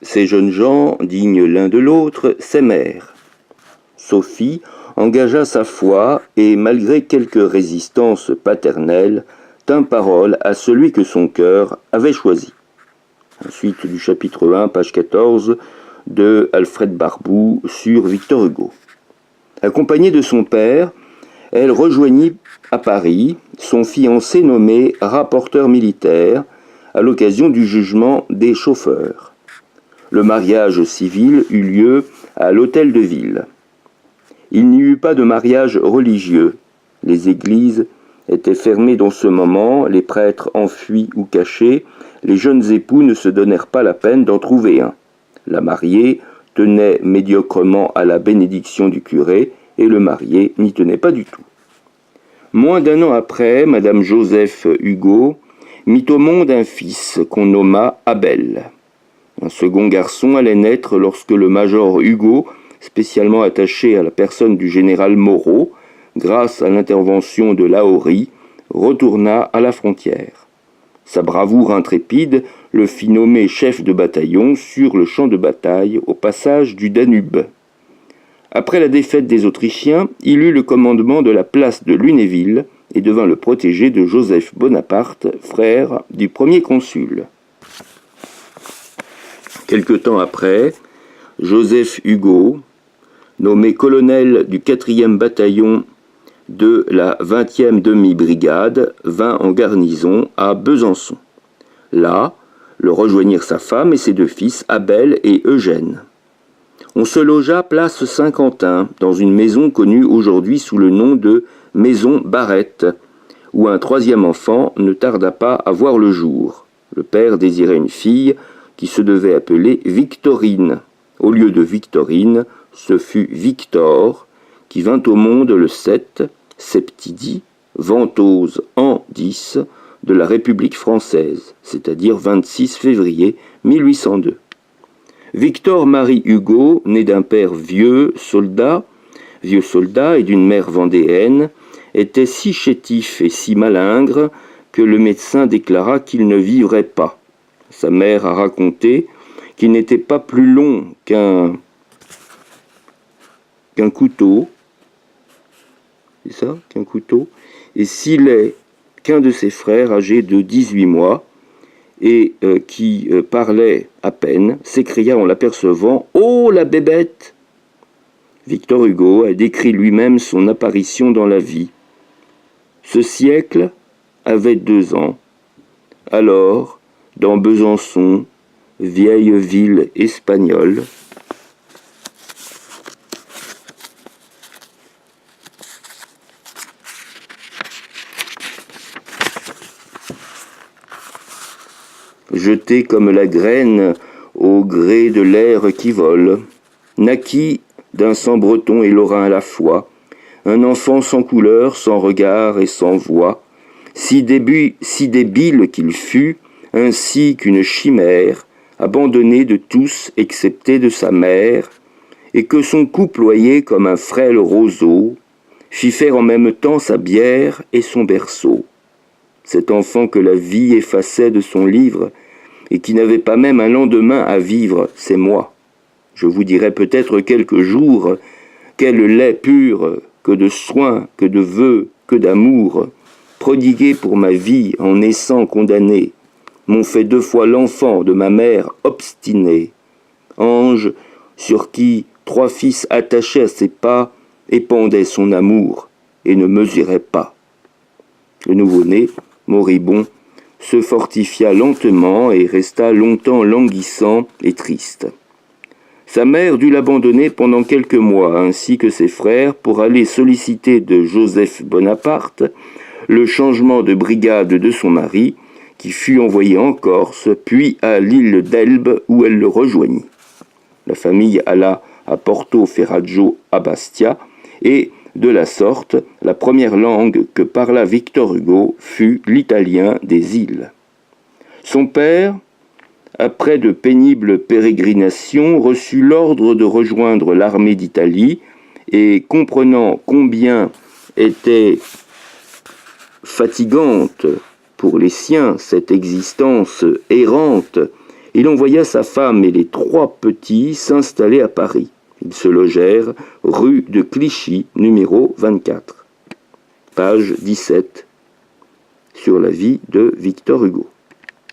Ces jeunes gens, dignes l'un de l'autre, s'aimèrent. Sophie engagea sa foi et, malgré quelques résistances paternelles, tint parole à celui que son cœur avait choisi. Suite du chapitre 1, page 14, de Alfred Barboux sur Victor Hugo. Accompagnée de son père, elle rejoignit à Paris son fiancé nommé rapporteur militaire à l'occasion du jugement des chauffeurs. Le mariage civil eut lieu à l'hôtel de ville. Il n'y eut pas de mariage religieux. Les églises étaient fermées dans ce moment, les prêtres enfuis ou cachés, les jeunes époux ne se donnèrent pas la peine d'en trouver un. La mariée tenait médiocrement à la bénédiction du curé et le marié n'y tenait pas du tout. Moins d'un an après, Madame Joseph Hugo mit au monde un fils qu'on nomma Abel. Un second garçon allait naître lorsque le major Hugo, spécialement attaché à la personne du général Moreau, grâce à l'intervention de Lahorie, retourna à la frontière. Sa bravoure intrépide le fit nommer chef de bataillon sur le champ de bataille au passage du Danube. Après la défaite des Autrichiens, il eut le commandement de la place de Lunéville et devint le protégé de Joseph Bonaparte, frère du premier consul. Quelque temps après, Joseph Hugo, nommé colonel du 4e bataillon de la 20e demi-brigade, vint en garnison à Besançon. Là, le rejoignirent sa femme et ses deux fils, Abel et Eugène. On se logea place Saint-Quentin, dans une maison connue aujourd'hui sous le nom de Maison Barrette, où un troisième enfant ne tarda pas à voir le jour. Le père désirait une fille qui se devait appeler Victorine. Au lieu de Victorine, ce fut Victor, qui vint au monde le 7 septidie, ventose an 10, de la République française, c'est-à-dire 26 février 1802. Victor-Marie Hugo, né d'un père vieux soldat et d'une mère vendéenne, était si chétif et si malingre que le médecin déclara qu'il ne vivrait pas. Sa mère a raconté qu'il n'était pas plus long qu'un couteau, c'est ça, qu'un couteau, et s'il est qu'un de ses frères âgé de 18 mois, et qui parlait à peine, s'écria en l'apercevant « Oh, la bébête !» Victor Hugo a décrit lui-même son apparition dans la vie. Ce siècle avait 2 ans. Alors, dans Besançon, vieille ville espagnole, jeté comme la graine au gré de l'air qui vole, naquit d'un sang breton et lorrain à la fois, un enfant sans couleur, sans regard et sans voix, si débile qu'il fut, ainsi qu'une chimère, abandonné de tous excepté de sa mère, et que son cou ployé comme un frêle roseau fit faire en même temps sa bière et son berceau. Cet enfant que la vie effaçait de son livre, et qui n'avait pas même un lendemain à vivre, c'est moi. Je vous dirai peut-être quelques jours quel lait pur, que de soins, que de vœux, que d'amour, prodigués pour ma vie en naissant condamné, m'ont fait 2 fois l'enfant de ma mère obstinée, ange sur qui 3 fils attachés à ses pas épandaient son amour et ne mesuraient pas. Le nouveau-né, moribond, se fortifia lentement et resta longtemps languissant et triste. Sa mère dut l'abandonner pendant quelques mois, ainsi que ses frères, pour aller solliciter de Joseph Bonaparte le changement de brigade de son mari, qui fut envoyé en Corse, puis à l'île d'Elbe, où elle le rejoignit. La famille alla à Porto Ferraggio à Bastia, et de la sorte, la première langue que parla Victor Hugo fut l'italien des îles. Son père, après de pénibles pérégrinations, reçut l'ordre de rejoindre l'armée d'Italie et, comprenant combien était fatigante pour les siens cette existence errante Il envoya sa femme et les 3 petits s'installer à Paris. Ils se logèrent rue de Clichy, numéro 24. Page 17, sur la vie de Victor Hugo.